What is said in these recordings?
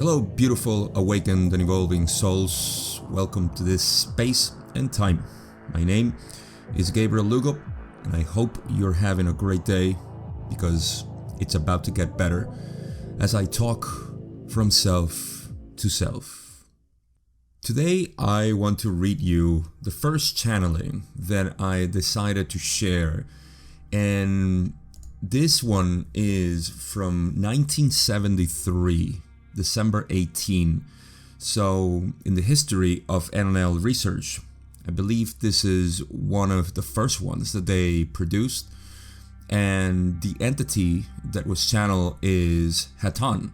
Hello, beautiful, awakened and evolving souls. Welcome to this space and time. My name is Gabriel Lugo, and I hope you're having a great day because it's about to get better as I talk from self to self. Today, I want to read you the first channeling that I decided to share, and this one is from 1973. December 18. So in the history of NLL research, I believe this is one of the first ones that they produced. And the entity that was channeled is Hatton,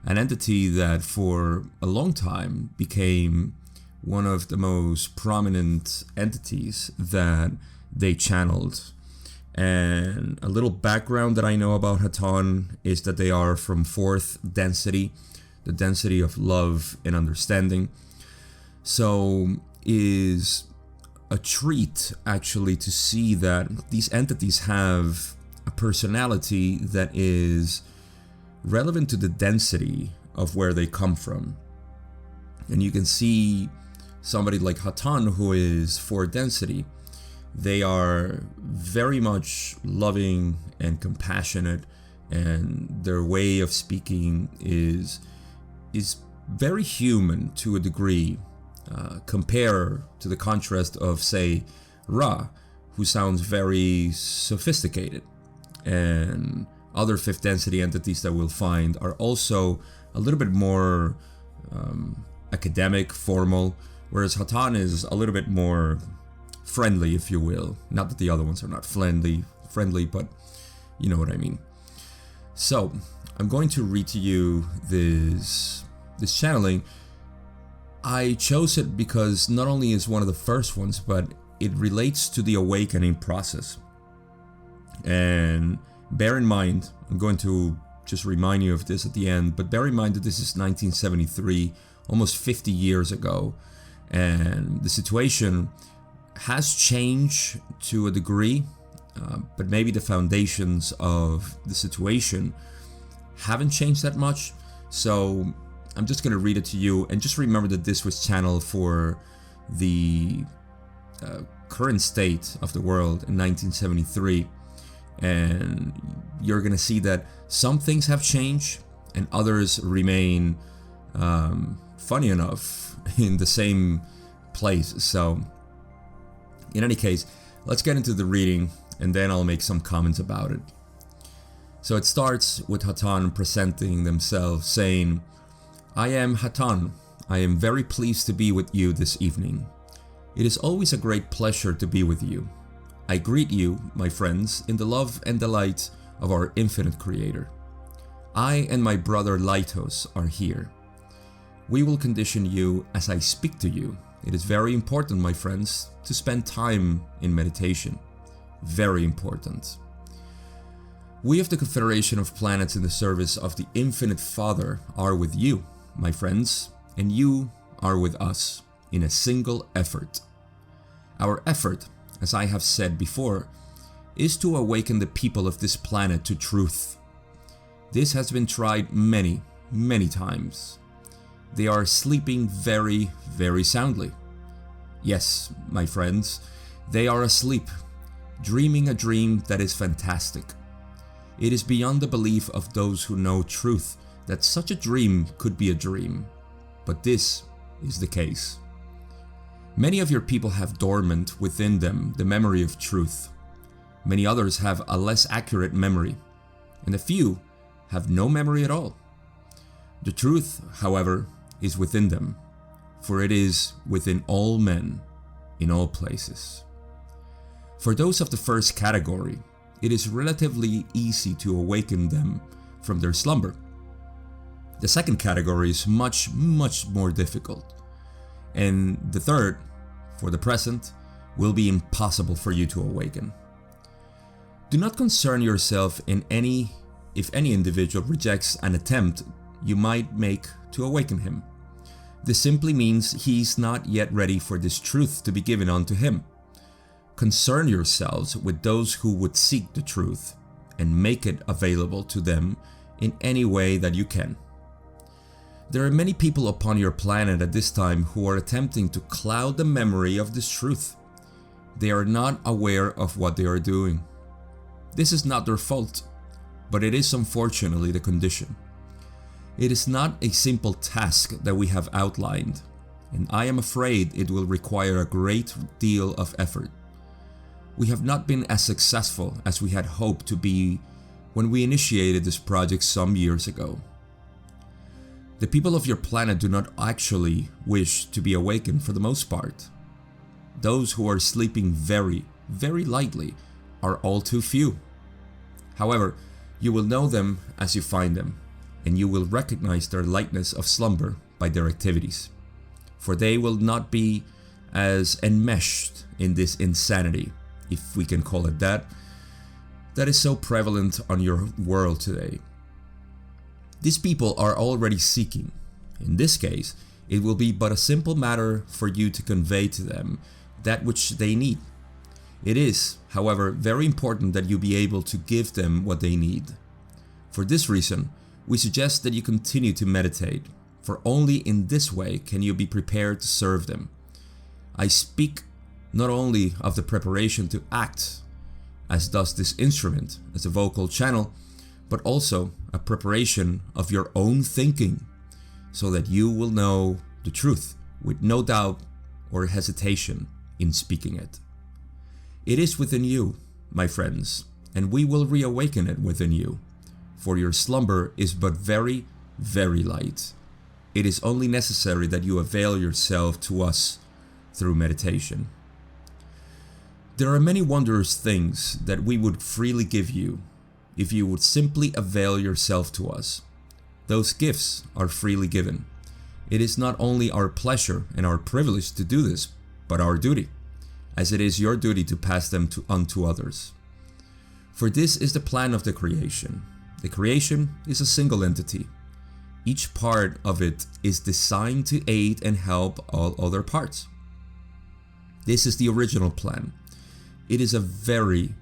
an entity that for a long time became one of the most prominent entities that they channeled. And a little background that I know about Hatton is that they are from fourth density, the density of love and understanding. So is a treat actually to see that these entities have a personality that is relevant to the density of where they come from. And you can see somebody like Hatton, who is fourth density. They are very much loving and compassionate, and their way of speaking is very human to a degree. Compare to the contrast of, say, Ra, who sounds very sophisticated, and other fifth density entities that we'll find are also a little bit more academic, formal, whereas Hatton is a little bit more friendly, if you will. Not that the other ones are not friendly, but you know what I mean. So I'm going to read to you this channeling. I chose it because not only is one of the first ones, but it relates to the awakening process. And bear in mind, I'm going to just remind you of this at the end, but bear in mind that this is 1973, almost 50 years ago, and the situation has changed to a degree, but maybe the foundations of the situation haven't changed that much. So I'm just going to read it to you, and just remember that this was channeled for the current state of the world in 1973, and you're going to see that some things have changed and others remain, funny enough, in the same place. So in any case, let's get into the reading, and then I'll make some comments about it. So it starts with Hatton presenting themselves, saying, "I am Hatton. I am very pleased to be with you this evening. It is always a great pleasure to be with you. I greet you, my friends, in the love and delight of our infinite Creator. I and my brother Lightos are here. We will condition you as I speak to you. It is very important, my friends, to spend time in meditation. Very important. We of the Confederation of Planets in the service of the Infinite Father are with you, my friends, and you are with us in a single effort. Our effort, as I have said before, is to awaken the people of this planet to truth. This has been tried many, many times. They are sleeping very, very soundly. Yes, my friends, they are asleep, dreaming a dream that is fantastic. It is beyond the belief of those who know truth that such a dream could be a dream, but this is the case. Many of your people have dormant within them the memory of truth. Many others have a less accurate memory, and a few have no memory at all. The truth, however, is within them, for it is within all men, in all places. For those of the first category, it is relatively easy to awaken them from their slumber. The second category is much, much more difficult. And the third, for the present, will be impossible for you to awaken. Do not concern yourself if any individual rejects an attempt you might make to awaken him. This simply means he is not yet ready for this truth to be given unto him. Concern yourselves with those who would seek the truth and make it available to them in any way that you can. There are many people upon your planet at this time who are attempting to cloud the memory of this truth. They are not aware of what they are doing. This is not their fault, but it is unfortunately the condition. It is not a simple task that we have outlined, and I am afraid it will require a great deal of effort. We have not been as successful as we had hoped to be when we initiated this project some years ago. The people of your planet do not actually wish to be awakened for the most part. Those who are sleeping very, very lightly are all too few. However, you will know them as you find them, and you will recognize their lightness of slumber by their activities. For they will not be as enmeshed in this insanity, if we can call it that is so prevalent on your world today. These people are already seeking. In this case, it will be but a simple matter for you to convey to them that which they need. It is, however, very important that you be able to give them what they need. For this reason, we suggest that you continue to meditate, for only in this way can you be prepared to serve them. I speak not only of the preparation to act, as does this instrument as a vocal channel, but also a preparation of your own thinking, so that you will know the truth with no doubt or hesitation in speaking it. It is within you, my friends, and we will reawaken it within you, for your slumber is but very, very light. It is only necessary that you avail yourself to us through meditation. There are many wondrous things that we would freely give you if you would simply avail yourself to us. Those gifts are freely given. It is not only our pleasure and our privilege to do this, but our duty, as it is your duty to pass them unto others. For this is the plan of the creation. The creation is a single entity. Each part of it is designed to aid and help all other parts. This is the original plan. It is a very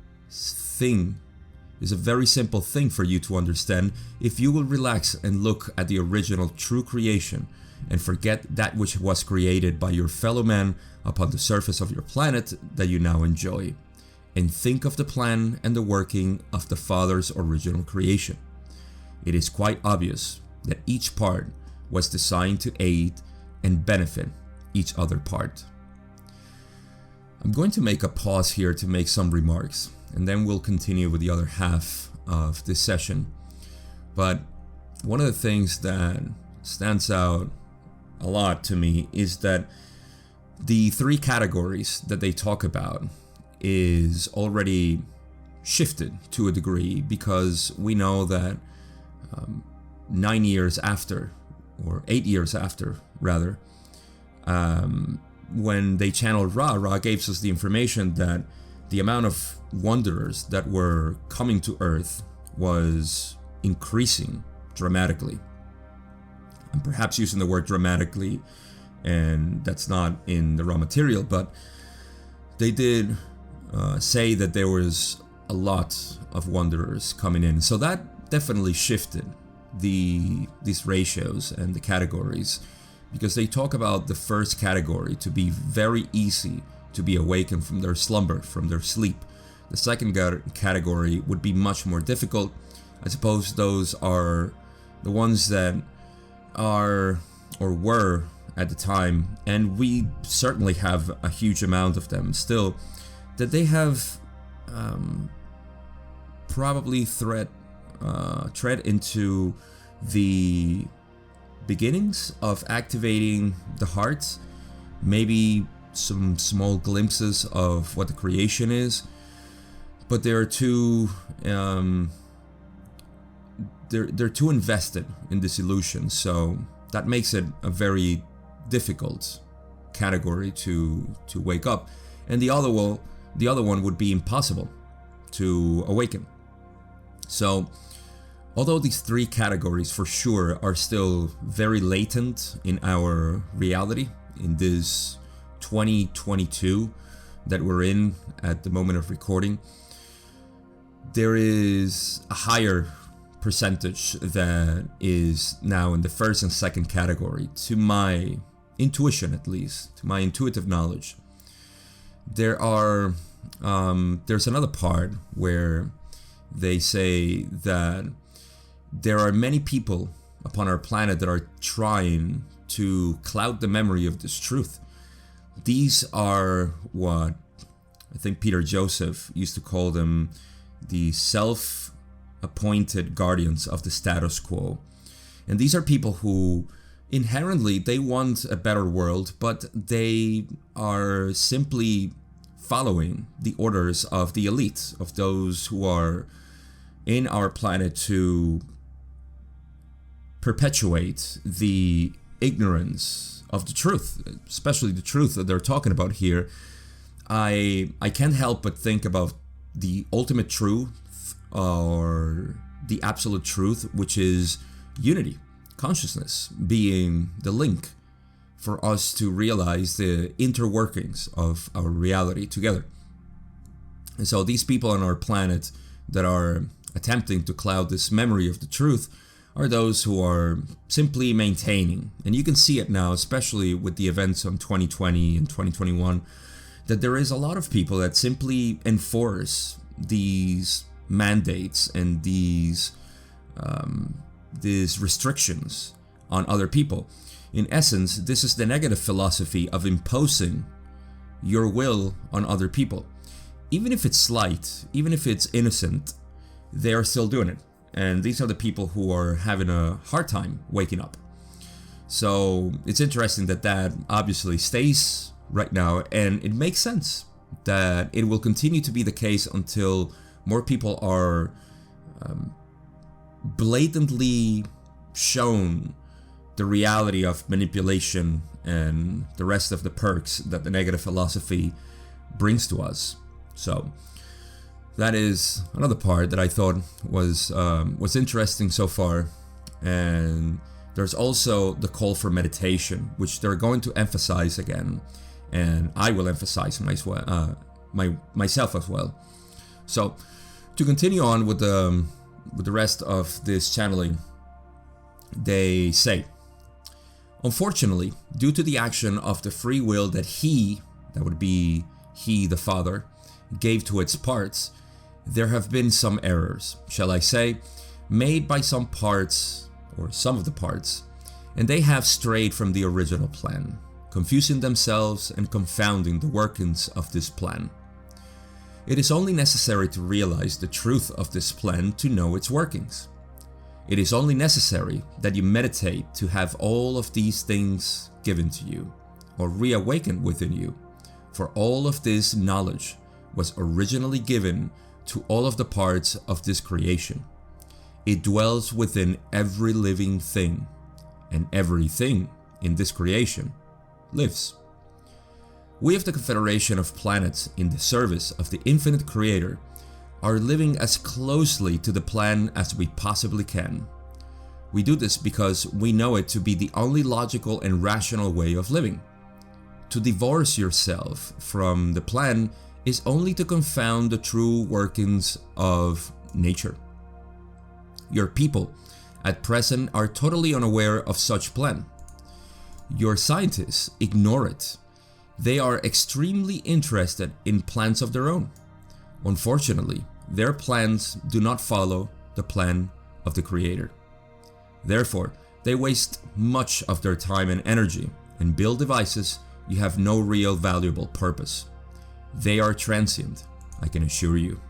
simple thing for you to understand if you will relax and look at the original true creation and forget that which was created by your fellow man upon the surface of your planet that you now enjoy, and think of the plan and the working of the Father's original creation. It is quite obvious that each part was designed to aid and benefit each other part. I'm going to make a pause here to make some remarks, and then we'll continue with the other half of this session. But one of the things that stands out a lot to me is that the three categories that they talk about is already shifted to a degree, because we know that 9 years after, or 8 years after rather, when they channeled Ra gave us the information that the amount of wanderers that were coming to Earth was increasing dramatically. I'm perhaps using the word dramatically, and that's not in the raw material, but they did say that there was a lot of wanderers coming in. So that definitely shifted these ratios and the categories, because they talk about the first category to be very easy to be awakened from their slumber, from their sleep. The second category would be much more difficult. I suppose those are the ones that are or were at the time, and we certainly have a huge amount of them still, that they have probably tread into the beginnings of activating the heart, maybe some small glimpses of what the creation is, but they're too they're too invested in this illusion, so that makes it a very difficult category to wake up. And the other one would be impossible to awaken. So although these three categories for sure are still very latent in our reality, in this 2022 that we're in at the moment of recording, there is a higher percentage that is now in the first and second category, to my intuition at least, to my intuitive knowledge. There's another part where they say that there are many people upon our planet that are trying to cloud the memory of this truth. These are what I think Peter Joseph used to call them, the self-appointed guardians of the status quo. And these are people who inherently they want a better world, but they are simply following the orders of the elite, of those who are in our planet to perpetuate the ignorance of the truth, especially the truth that they're talking about here. I can't help but think about the ultimate truth, or the absolute truth, which is unity, consciousness being the link for us to realize the interworkings of our reality together. And so these people on our planet that are attempting to cloud this memory of the truth are those who are simply maintaining, and you can see it now, especially with the events of 2020 and 2021, that there is a lot of people that simply enforce these mandates and these restrictions on other people. In essence, this is the negative philosophy of imposing your will on other people. Even if it's slight, even if it's innocent, they are still doing it. And these are the people who are having a hard time waking up. So it's interesting that obviously stays right now, and it makes sense that it will continue to be the case until more people are blatantly shown the reality of manipulation and the rest of the perks that the negative philosophy brings to us. So that is another part that I thought was interesting so far. And there's also the call for meditation, which they're going to emphasize again, and I will emphasize myself as well. So to continue on with the rest of this channeling, they say, unfortunately, due to the action of the free will that that would be he, the Father, gave to its parts, there have been some errors, shall I say, made by some parts, or some of the parts, and they have strayed from the original plan, confusing themselves and confounding the workings of this plan. It is only necessary to realize the truth of this plan to know its workings. It is only necessary that you meditate to have all of these things given to you, or reawakened within you, for all of this knowledge was originally given to all of the parts of this creation. It dwells within every living thing, and everything in this creation lives. We of the Confederation of Planets, in the service of the infinite Creator, are living as closely to the plan as we possibly can. We do this because we know it to be the only logical and rational way of living. To divorce yourself from the plan is only to confound the true workings of nature. Your people at present are totally unaware of such plan. Your scientists ignore it. They are extremely interested in plans of their own. Unfortunately, their plans do not follow the plan of the Creator. Therefore, they waste much of their time and energy and build devices you have no real valuable purpose. They are transient, I can assure you.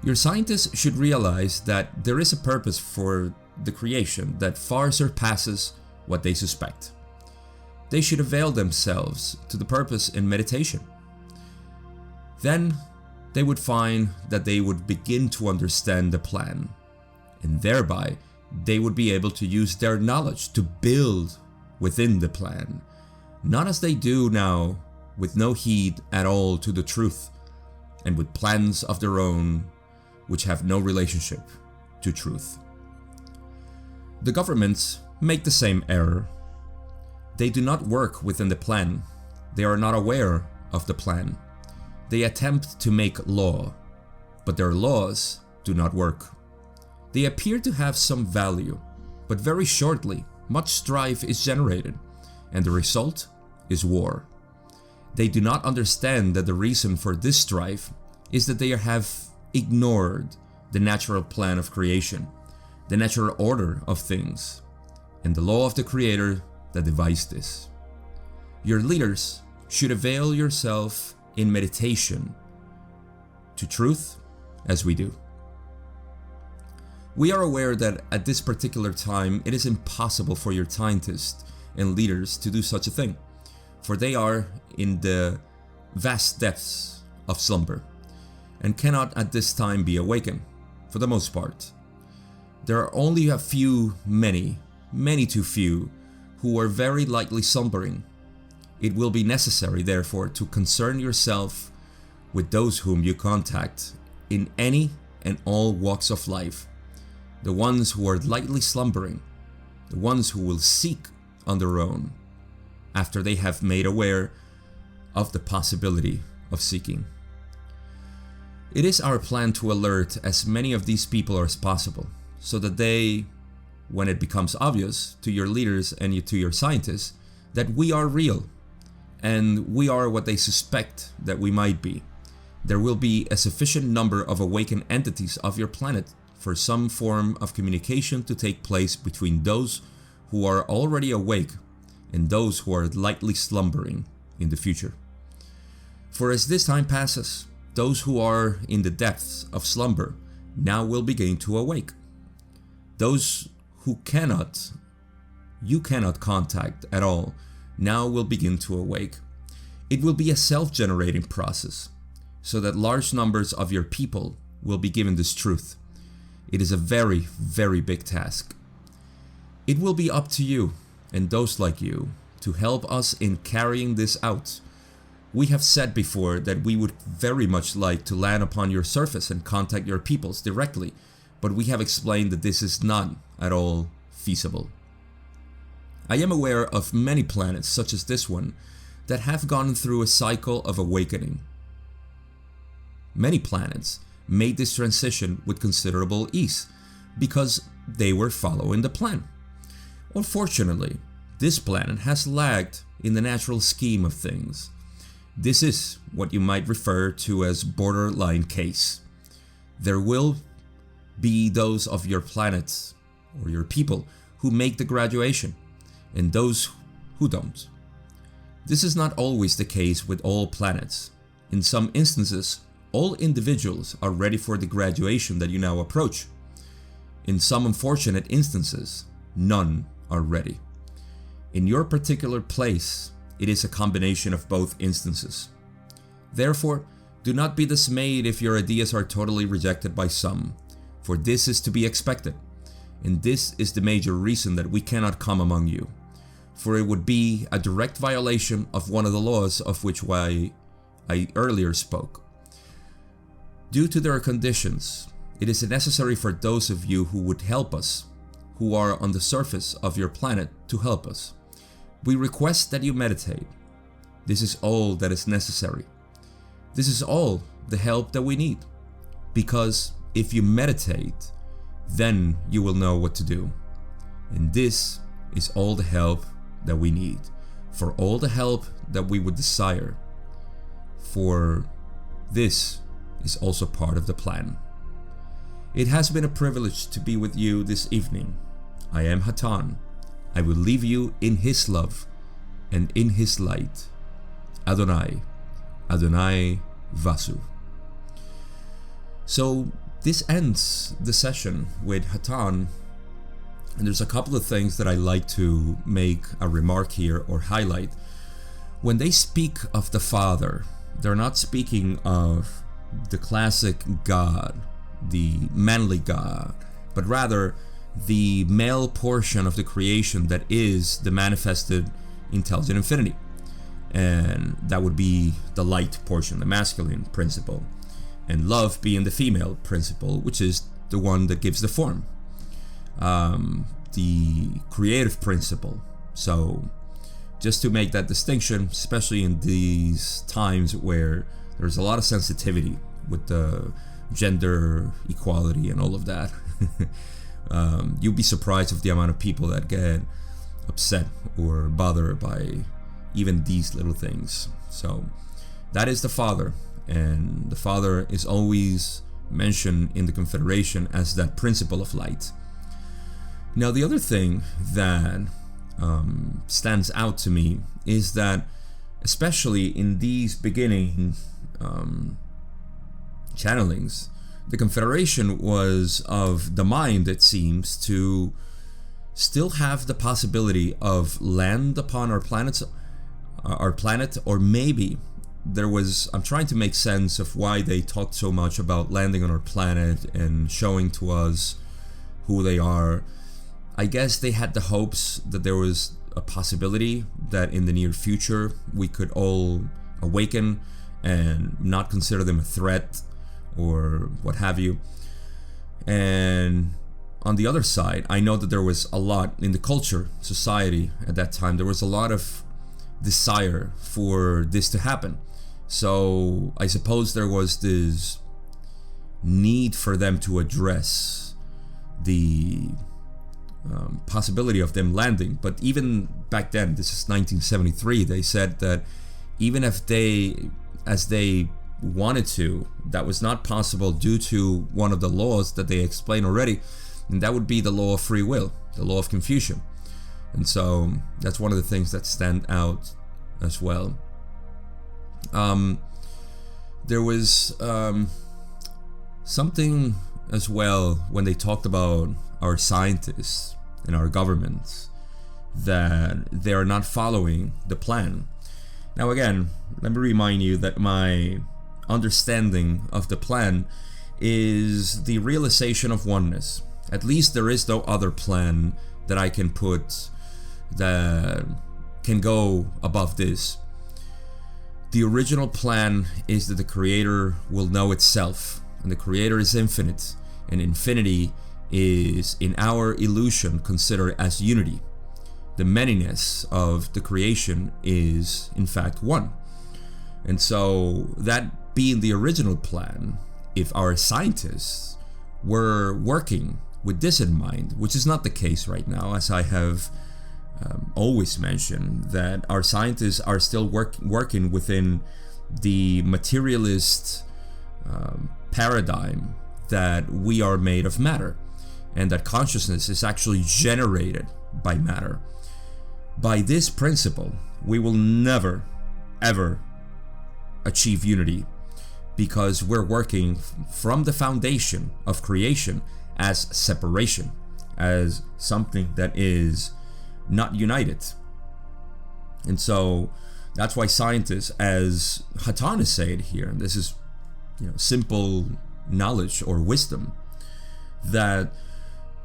Your scientists should realize that there is a purpose for the creation that far surpasses what they suspect. They should avail themselves to the purpose in meditation. Then they would find that they would begin to understand the plan, and thereby they would be able to use their knowledge to build within the plan, not as they do now, with no heed at all to the truth, and with plans of their own which have no relationship to truth. The governments make the same error. They do not work within the plan. They are not aware of the plan. They attempt to make law, but their laws do not work. They appear to have some value, but very shortly, much strife is generated, and the result is war. They do not understand that the reason for this strife is that they have ignored the natural plan of creation, the natural order of things, and the law of the Creator that devised this. Your leaders should avail yourself in meditation to truth as we do. We are aware that at this particular time it is impossible for your scientists and leaders to do such a thing, for they are in the vast depths of slumber and cannot at this time be awakened, for the most part. There are only a few, many too few, who are very likely slumbering. It will be necessary, therefore, to concern yourself with those whom you contact in any and all walks of life, the ones who are lightly slumbering, the ones who will seek on their own, after they have made aware of the possibility of seeking. It is our plan to alert as many of these people as possible, so that they, when it becomes obvious to your leaders and to your scientists that we are real, and we are what they suspect that we might be, there will be a sufficient number of awakened entities of your planet for some form of communication to take place between those who are already awake and those who are lightly slumbering in the future. For as this time passes, those who are in the depths of slumber now will begin to awake. Those who you cannot contact at all, now will begin to awake. It will be a self-generating process, so that large numbers of your people will be given this truth. It is a very, very big task. It will be up to you and those like you to help us in carrying this out. We have said before that we would very much like to land upon your surface and contact your peoples directly, but we have explained that this is not at all feasible. I am aware of many planets such as this one that have gone through a cycle of awakening. Many planets made this transition with considerable ease because they were following the plan. Unfortunately, this planet has lagged in the natural scheme of things. This is what you might refer to as borderline case. There will be those of your planet or your people who make the graduation, and those who don't. This is not always the case with all planets. In some instances, all individuals are ready for the graduation that you now approach. In some unfortunate instances, none are ready. In your particular place, it is a combination of both instances. Therefore, do not be dismayed if your ideas are totally rejected by some, for this is to be expected, and this is the major reason that we cannot come among you, for it would be a direct violation of one of the laws of which I earlier spoke. Due to their conditions, it is necessary for those of you who would help us, who are on the surface of your planet, to help us. We request that you meditate. This is all that is necessary. This is all the help that we need, because if you meditate, then you will know what to do. And this is all the help that we need, for all the help that we would desire. For this is also part of the plan. It has been a privilege to be with you this evening. I am Hatton. I will leave you in His love and in His light. Adonai, Adonai Vasu. So this ends the session with Hatton, and there's a couple of things that I like to make a remark here or highlight. When they speak of the Father, they're not speaking of the classic God, the manly God, but rather the male portion of the creation that is the manifested intelligent infinity. And that would be the light portion, the masculine principle, and love being the female principle, which is the one that gives the form, the creative principle. So just to make that distinction, especially in these times where there's a lot of sensitivity with the gender equality and all of that, You'll be surprised of the amount of people that get upset or bothered by even these little things. So that is the Father, and the Father is always mentioned in the Confederation as that principle of light. Now, the other thing that stands out to me is that, especially in these beginning channelings, the Confederation was of the mind, it seems, to still have the possibility of land upon our planet, or maybe there was, I'm trying to make sense of why they talked so much about landing on our planet and showing to us who they are. I guess they had the hopes that there was a possibility that in the near future we could all awaken and not consider them a threat or what have you. And on the other side, I know that there was a lot in the culture, society at that time, there was a lot of desire for this to happen. So I suppose there was this need for them to address the possibility of them landing. But even back then, this is 1973, they said that even if as they wanted to, that was not possible due to one of the laws that they explained already, and that would be the law of free will, the law of Confucius. And so that's one of the things that stand out as well. There was something as well when they talked about our scientists and our governments, that they are not following the plan. Now again, let me remind you that my understanding of the plan is the realization of oneness. At least there is no other plan that I can put that can go above this. The original plan is that the Creator will know itself, and the Creator is infinite, and infinity is in our illusion considered as unity. The manyness of the creation is in fact one. And so that being the original plan, if our scientists were working with this in mind, which is not the case right now, as I have always mentioned, that our scientists are still working within the materialist paradigm that we are made of matter, and that consciousness is actually generated by matter. By this principle, we will never, ever achieve unity, because we're working from the foundation of creation as separation, as something that is not united. And so that's why scientists, as Hatton is saying here, and this is simple knowledge or wisdom, that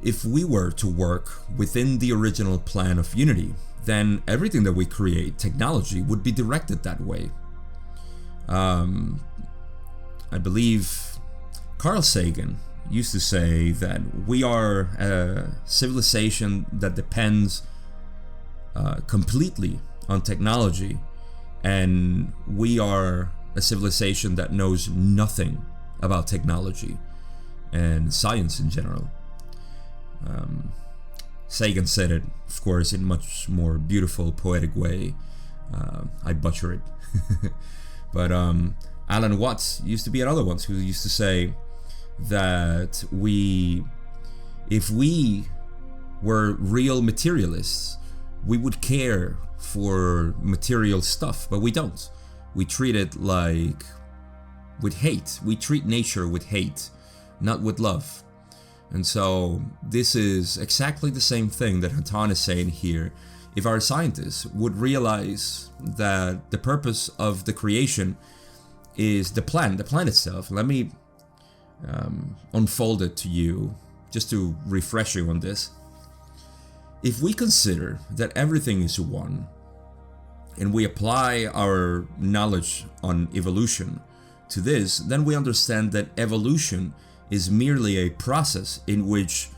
if we were to work within the original plan of unity, then everything that we create, technology, would be directed that way. I believe Carl Sagan used to say that we are a civilization that depends completely on technology, and we are a civilization that knows nothing about technology and science in general. Sagan said it, of course, in much more beautiful, poetic way. I butcher it. But Alan Watts used to be another one who used to say that if we were real materialists, we would care for material stuff, but we don't. We treat it like with hate. We treat nature with hate, not with love. And so this is exactly the same thing that Hatton is saying here. If our scientists would realize that the purpose of the creation is the plan itself. Let me unfold it to you just to refresh you on this. If we consider that everything is one, and we apply our knowledge on evolution to this, then we understand that evolution is merely a process in which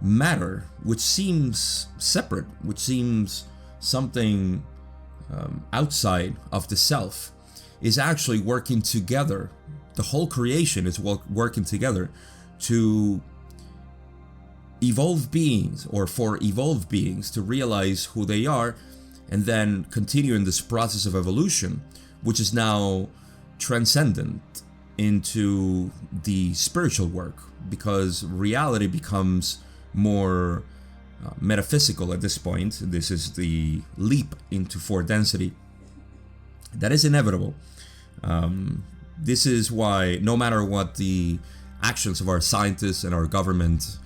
matter, which seems separate, which seems something outside of the self, is actually working together. The whole creation is working together to evolved beings, or for evolved beings to realize who they are and then continue in this process of evolution, which is now transcendent into the spiritual work, because reality becomes more metaphysical at this point. This is the leap into fourth density that is inevitable. This is why, no matter what the actions of our scientists and our government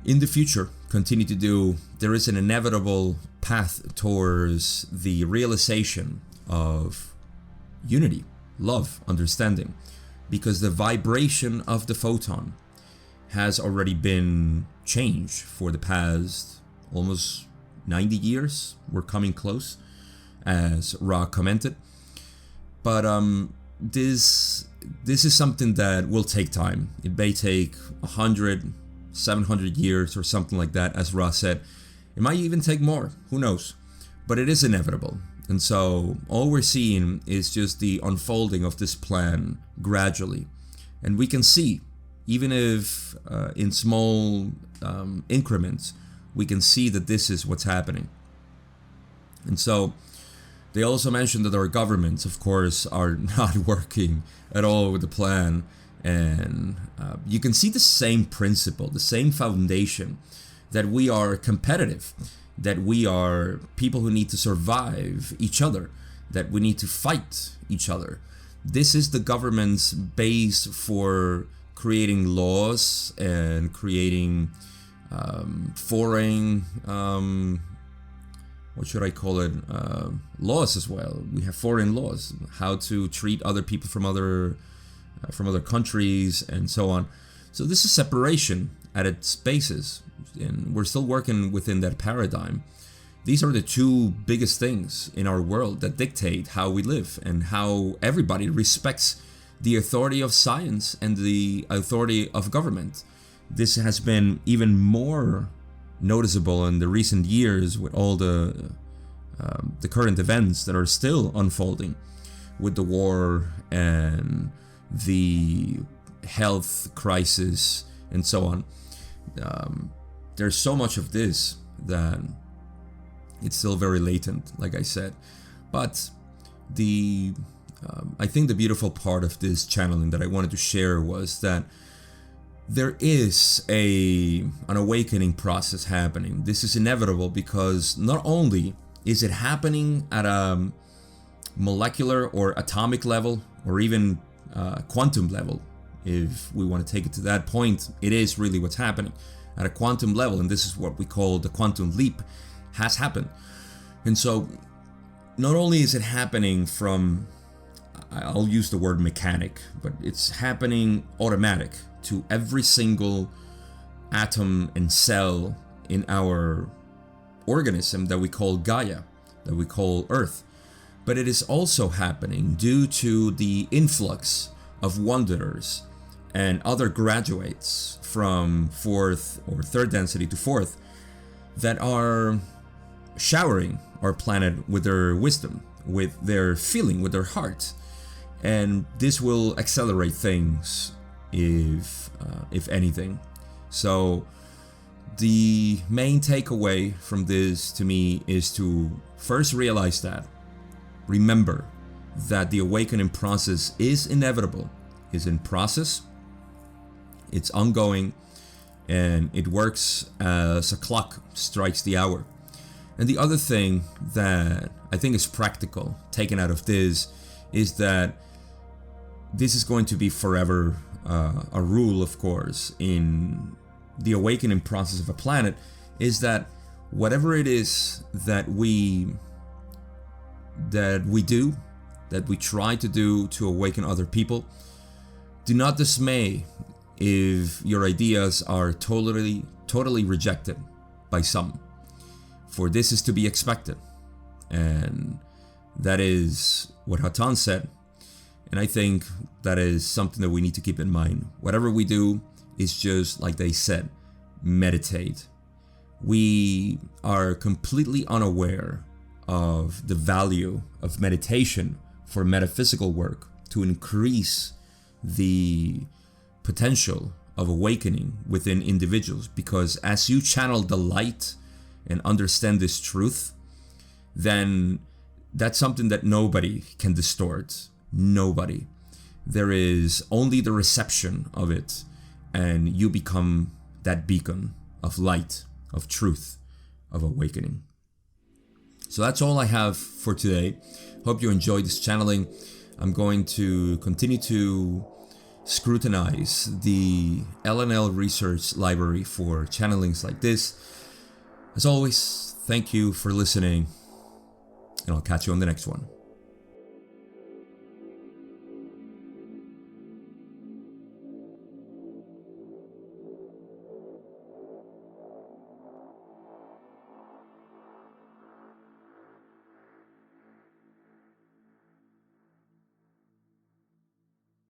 in the future continue to do, there is an inevitable path towards the realization of unity, love, understanding, because the vibration of the photon has already been changed for the past almost 90 years. We're coming close, as Ra commented. But this is something that will take time. It may take 100, 700 years or something like that, as Ra said. It might even take more, who knows? But it is inevitable. And so all we're seeing is just the unfolding of this plan gradually. And we can see, even if in small increments, we can see that this is what's happening. And so they also mentioned that our governments, of course, are not working at all with the plan. And you can see the same principle, the same foundation, that we are competitive, that we are people who need to survive each other, that we need to fight each other. This is the government's base for creating laws and creating foreign, what should I call it, laws as well. We have foreign laws, how to treat other people from other countries and so on. So this is separation at its basis, and we're still working within that paradigm. These are the two biggest things in our world that dictate how we live and how everybody respects the authority of science and the authority of government. This has been even more noticeable in the recent years with all the current events that are still unfolding, with the war and the health crisis and so on. There's so much of this that it's still very latent, like I said. But I think the beautiful part of this channeling that I wanted to share was that there is an awakening process happening. This is inevitable because not only is it happening at a molecular or atomic level, or even quantum level, if we want to take it to that point, it is really what's happening at a quantum level, and this is what we call the quantum leap has happened. And so not only is it happening from, I'll use the word mechanic, but it's happening automatic to every single atom and cell in our organism that we call Gaia, that we call Earth. But it is also happening due to the influx of wanderers and other graduates from fourth or third density to fourth that are showering our planet with their wisdom, with their feeling, with their heart. And this will accelerate things if anything. So the main takeaway from this to me is to first realize that, remember that the awakening process is inevitable, is in process, it's ongoing, and it works as a clock strikes the hour. And the other thing that I think is practical taken out of this is that this is going to be forever a rule, of course, in the awakening process of a planet, is that whatever it is that we do, that we try to do to awaken other people, do not dismay if your ideas are totally rejected by some, for this is to be expected. And that is what Hatton said. And I think that is something that we need to keep in mind. Whatever we do is just, like they said, meditate. We are completely unaware of the value of meditation for metaphysical work to increase the potential of awakening within individuals, because as you channel the light and understand this truth, then that's something that nobody can distort. Nobody. There is only the reception of it, and you become that beacon of light, of truth, of awakening. So that's all I have for today. Hope you enjoyed this channeling. I'm going to continue to scrutinize the LNL research library for channelings like this. As always, thank you for listening, and I'll catch you on the next one.